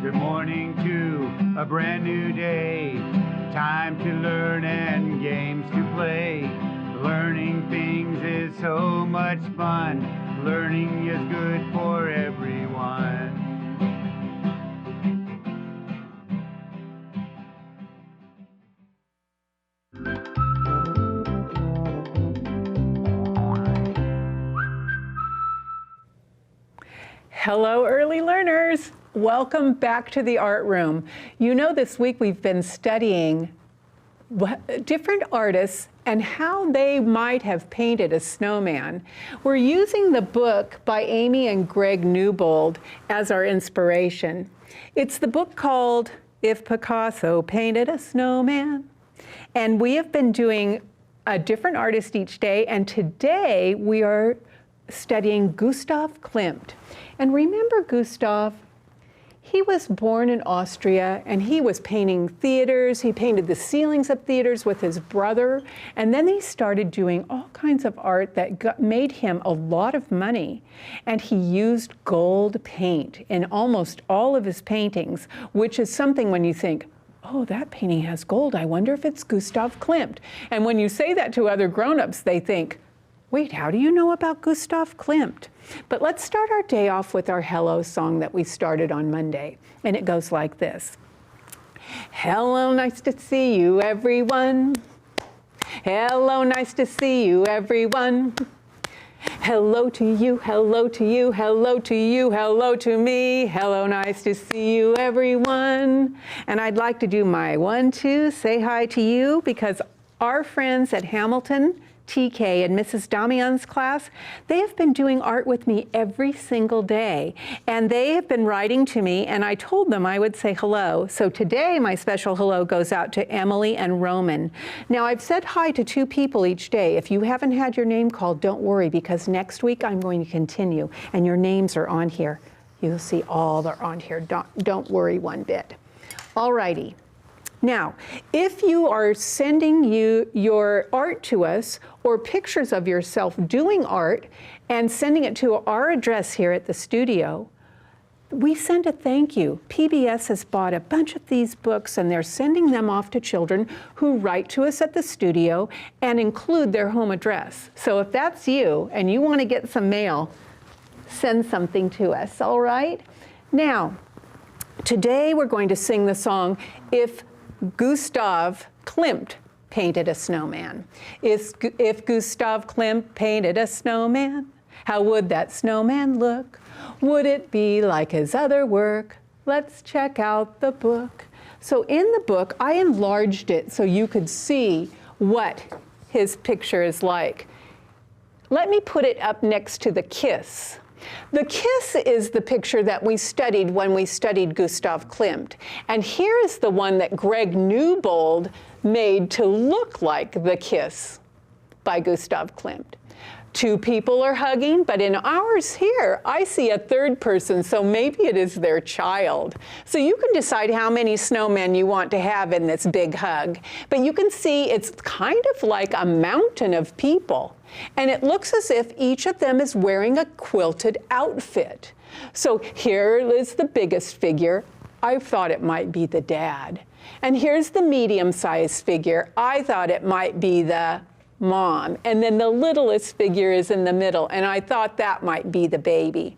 Good morning to a brand new day. Time to learn and games to play. Learning things is so much fun. Learning is good for everyone. Hello, early learners. Welcome back to the art room. You know, this week we've been studying different artists and how they might have painted a snowman. We're using the book by Amy and Greg Newbold as our inspiration. It's the book called If Picasso Painted a Snowman. And we have been doing a different artist each day, and today we are studying Gustav Klimt. And remember Gustav? He was born in Austria, and he was painting theaters. He painted the ceilings of theaters with his brother, and then he started doing all kinds of art that made him a lot of money. And he used gold paint in almost all of his paintings, which is something when you think, oh, that painting has gold, I wonder if it's Gustav Klimt. And when you say that to other grown-ups, they think, wait, how do you know about Gustav Klimt? But let's start our day off with our hello song that we started on Monday. And it goes like this. Hello, nice to see you, everyone. Hello, nice to see you, everyone. Hello to you, hello to you, hello to you, hello to me. Hello, nice to see you, everyone. And I'd like to do my 1, 2, say hi to you, because our friends at Hamilton, TK and Mrs. Damian's class, they have been doing art with me every single day. And they have been writing to me, and I told them I would say hello. So today, my special hello goes out to Emily and Roman. Now, I've said hi to 2 people each day. If you haven't had your name called, don't worry, because next week I'm going to continue, and your names are on here. You'll see all they're on here. Don't worry one bit. All righty. Now, if you are sending your art to us or pictures of yourself doing art and sending it to our address here at the studio, we send a thank you. PBS has bought a bunch of these books, and they're sending them off to children who write to us at the studio and include their home address. So if that's you and you want to get some mail, send something to us, all right? Now, today we're going to sing the song, If Gustav Klimt Painted a Snowman. If Gustav Klimt painted a snowman, how would that snowman look? Would it be like his other work? Let's check out the book. So in the book, I enlarged it so you could see what his picture is like. Let me put it up next to the kiss. The kiss is the picture that we studied when we studied Gustav Klimt. And here is the one that Greg Newbold made to look like the kiss by Gustav Klimt. 2 people are hugging, but in ours here, I see a third person, so maybe it is their child. So you can decide how many snowmen you want to have in this big hug. But you can see it's kind of like a mountain of people. And it looks as if each of them is wearing a quilted outfit. So here is the biggest figure. I thought it might be the dad. And here's the medium-sized figure. I thought it might be the mom. And then the littlest figure is in the middle, and I thought that might be the baby.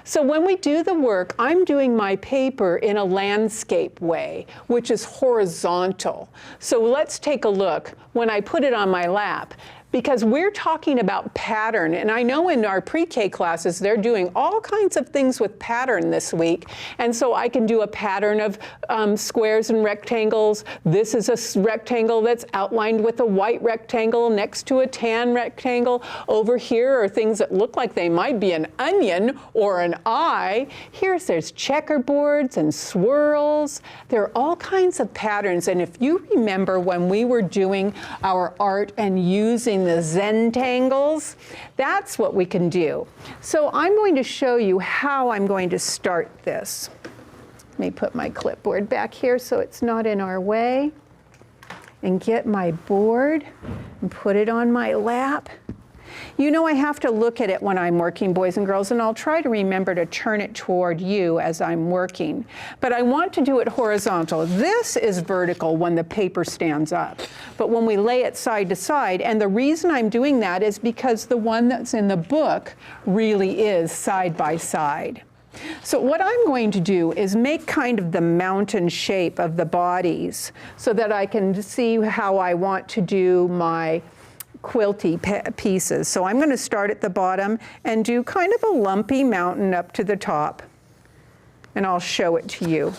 So when we do the work, I'm doing my paper in a landscape way, which is horizontal. So let's take a look when I put it on my lap, because we're talking about pattern. And I know in our pre-K classes, they're doing all kinds of things with pattern this week. And so I can do a pattern of squares and rectangles. This is a rectangle that's outlined with a white rectangle next to a tan rectangle. Over here are things that look like they might be an onion or an eye. There's checkerboards and swirls. There are all kinds of patterns. And if you remember when we were doing our art and using the Zentangles, that's what we can do. So I'm going to show you how I'm going to start this. Let me put my clipboard back here so it's not in our way, and get my board and put it on my lap. You know I have to look at it when I'm working, boys and girls, and I'll try to remember to turn it toward you as I'm working. But I want to do it horizontal. This is vertical when the paper stands up. But when we lay it side to side, and the reason I'm doing that is because the one that's in the book really is side by side. So what I'm going to do is make kind of the mountain shape of the bodies so that I can see how I want to do my quilty pieces. So I'm going to start at the bottom and do kind of a lumpy mountain up to the top. And I'll show it to you.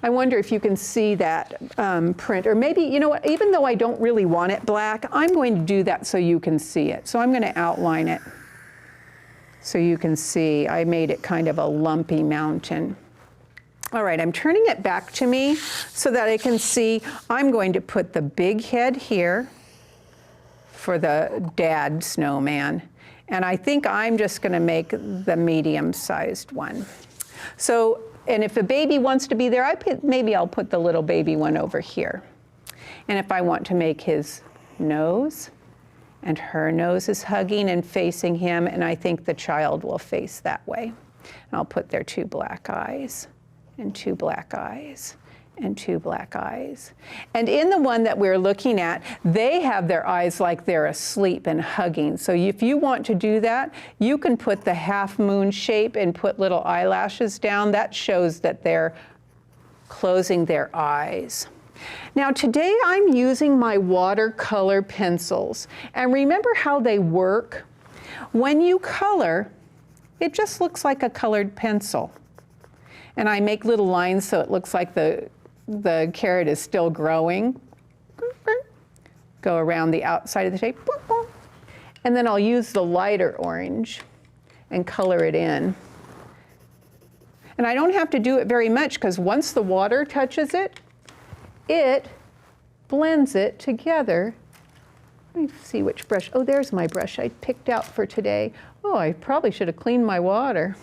I wonder if you can see that print, or maybe, you know what, even though I don't really want it black, I'm going to do that so you can see it. So I'm going to outline it so you can see I made it kind of a lumpy mountain. All right, I'm turning it back to me so that I can see. I'm going to put the big head here for the dad snowman. And I think I'm just going to make the medium-sized one. So, and if a baby wants to be there, maybe I'll put the little baby one over here. And if I want to make his nose, and her nose is hugging and facing him, and I think the child will face that way. And I'll put their 2 black eyes, and 2 black eyes, and 2 black eyes. And in the one that we're looking at, they have their eyes like they're asleep and hugging. So if you want to do that, you can put the half moon shape and put little eyelashes down. That shows that they're closing their eyes. Now today I'm using my watercolor pencils. And remember how they work? When you color, it just looks like a colored pencil. And I make little lines so it looks like the carrot is still growing. Go around the outside of the shape. And then I'll use the lighter orange and color it in. And I don't have to do it very much because once the water touches it, it blends it together. Let me see which brush. Oh, there's my brush I picked out for today. Oh, I probably should have cleaned my water.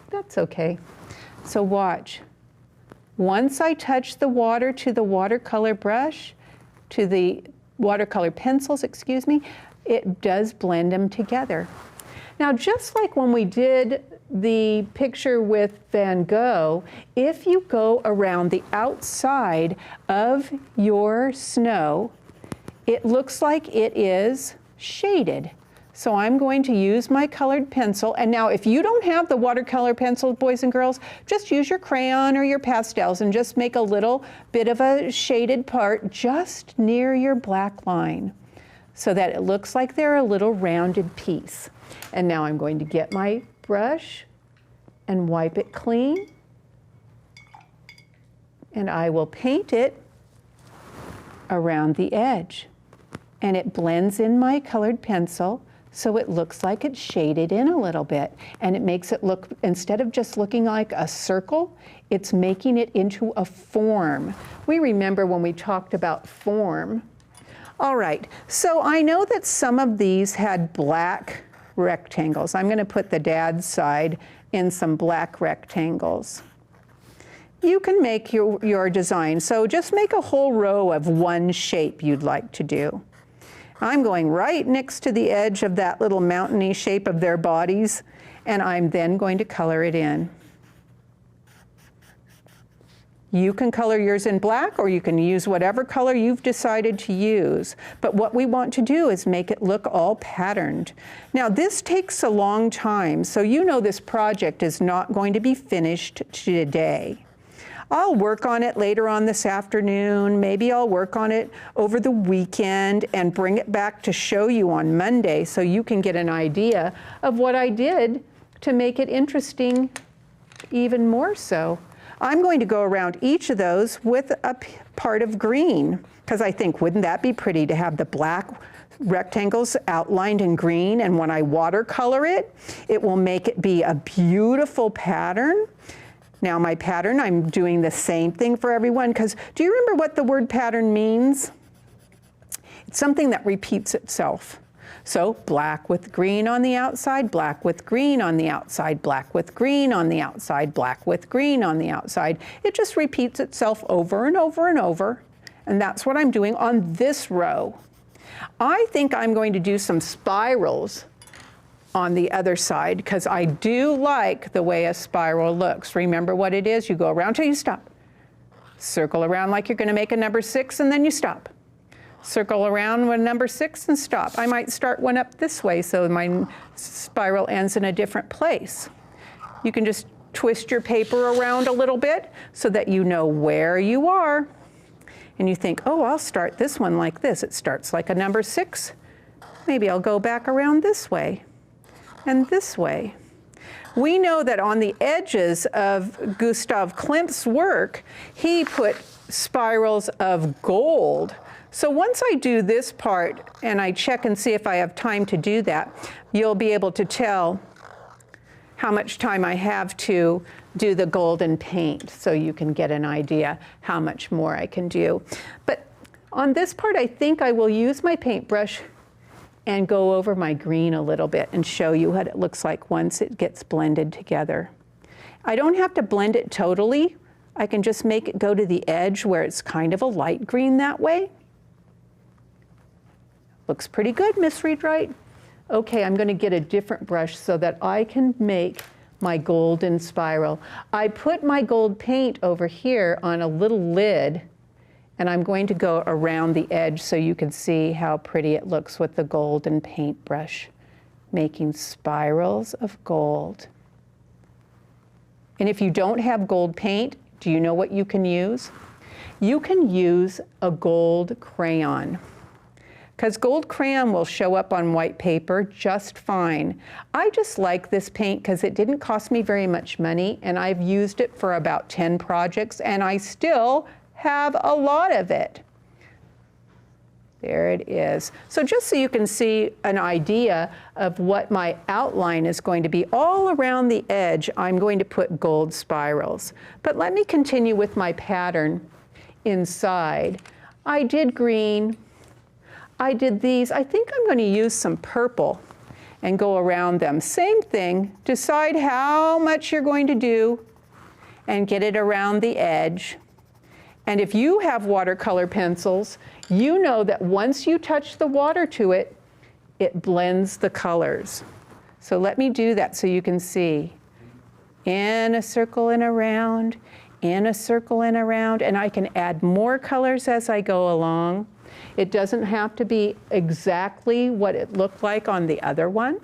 That's okay. So watch. Once I touch the water to the watercolor brush, to the watercolor pencils, excuse me, it does blend them together. Now, just like when we did the picture with Van Gogh, if you go around the outside of your snow, it looks like it is shaded. So I'm going to use my colored pencil. And now if you don't have the watercolor pencil, boys and girls, just use your crayon or your pastels and just make a little bit of a shaded part just near your black line so that it looks like they're a little rounded piece. And now I'm going to get my brush and wipe it clean. And I will paint it around the edge. And it blends in my colored pencil so it looks like it's shaded in a little bit. And it makes it look, instead of just looking like a circle, it's making it into a form. We remember when we talked about form. All right, so I know that some of these had black rectangles. I'm going to put the dad's side in some black rectangles. You can make your design. So just make a whole row of one shape you'd like to do. I'm going right next to the edge of that little mountainy shape of their bodies, and I'm then going to color it in. You can color yours in black, or you can use whatever color you've decided to use. But what we want to do is make it look all patterned. Now, this takes a long time, so you know this project is not going to be finished today. I'll work on it later on this afternoon. Maybe I'll work on it over the weekend and bring it back to show you on Monday so you can get an idea of what I did to make it interesting even more so. I'm going to go around each of those with a part of green, because I think, wouldn't that be pretty to have the black rectangles outlined in green, and when I watercolor it, it will make it be a beautiful pattern. Now my pattern, I'm doing the same thing for everyone, because do you remember what the word pattern means? It's something that repeats itself. So black with green on the outside, black with green on the outside, black with green on the outside, black with green on the outside. It just repeats itself over and over and over. And that's what I'm doing on this row. I think I'm going to do some spirals on the other side because I do like the way a spiral looks. Remember what it is? You go around till you stop. Circle around like you're going to make a number 6 and then you stop. Circle around with number 6 and stop. I might start one up this way so my spiral ends in a different place. You can just twist your paper around a little bit so that you know where you are. And you think, oh, I'll start this one like this. It starts like a number 6. Maybe I'll go back around this way and this way. We know that on the edges of Gustav Klimt's work, he put spirals of gold. So once I do this part and I check and see if I have time to do that, you'll be able to tell how much time I have to do the golden paint, so you can get an idea how much more I can do. But on this part, I think I will use my paintbrush and go over my green a little bit and show you what it looks like once it gets blended together. I don't have to blend it totally. I can just make it go to the edge where it's kind of a light green that way. Looks pretty good, Miss Read-Wright. Okay, I'm going to get a different brush so that I can make my golden spiral. I put my gold paint over here on a little lid, and I'm going to go around the edge so you can see how pretty it looks with the golden paintbrush, making spirals of gold. And if you don't have gold paint, do you know what you can use? You can use a gold crayon, because gold crayon will show up on white paper just fine. I just like this paint because it didn't cost me very much money, and I've used it for about 10 projects, and I still have a lot of it. There it is. So just so you can see an idea of what my outline is going to be, all around the edge, I'm going to put gold spirals. But let me continue with my pattern inside. I did green. I did these. I think I'm going to use some purple and go around them. Same thing. Decide how much you're going to do and get it around the edge. And if you have watercolor pencils, you know that once you touch the water to it, it blends the colors. So let me do that so you can see. In a circle and around, in a circle and around, and I can add more colors as I go along. It doesn't have to be exactly what it looked like on the other one.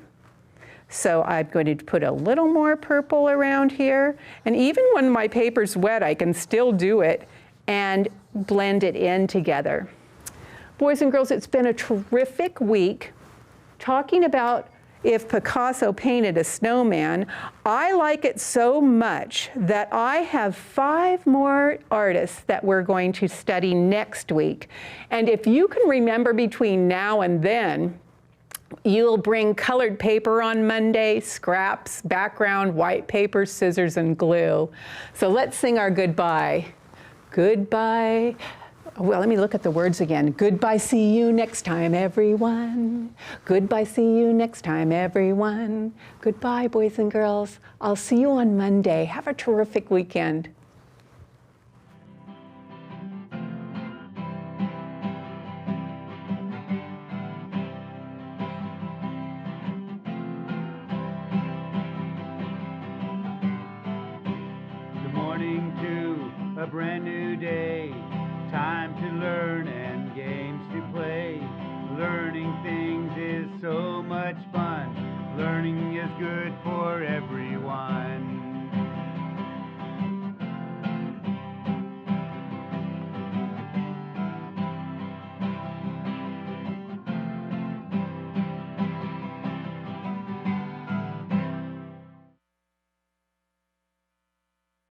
So I'm going to put a little more purple around here. And even when my paper's wet, I can still do it and blend it in together. Boys and girls, it's been a terrific week talking about if Picasso painted a snowman. I like it so much that I have 5 more artists that we're going to study next week. And if you can remember between now and then, you'll bring colored paper on Monday, scraps, background, white paper, scissors, and glue. So let's sing our goodbye. Goodbye. Well, let me look at the words again. Goodbye, see you next time, everyone. Goodbye, see you next time, everyone. Goodbye, boys and girls. I'll see you on Monday. Have a terrific weekend. Good morning to a brand new day. Time to learn and games to play. Learning things is so much fun. Learning is good for everyone.